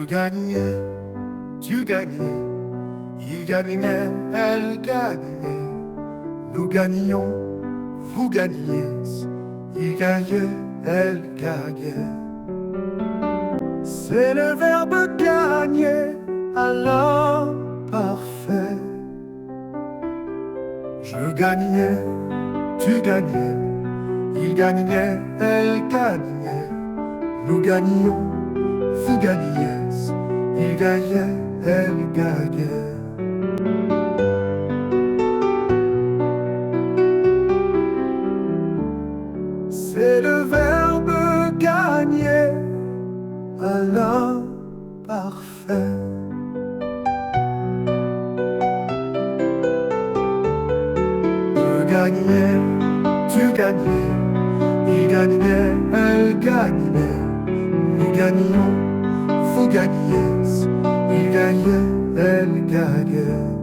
Vous gagnez, tu gagnais, il gagnait, elle gagnait. Nous gagnions, vous gagniez, il gagnait, elle gagnait. C'est le verbe gagner à l'imparfait. Je gagnais, tu gagnais, il gagnait, elle gagnait. Nous gagnions, vous gagniez, il gagnait, elle gagnait. C'est le verbe gagner à l'imparfait. Je gagnais, tu gagnais, il gagnait, elle gagnait. Nous gagnions, vous gagniez, il gagnait, elle gagnait.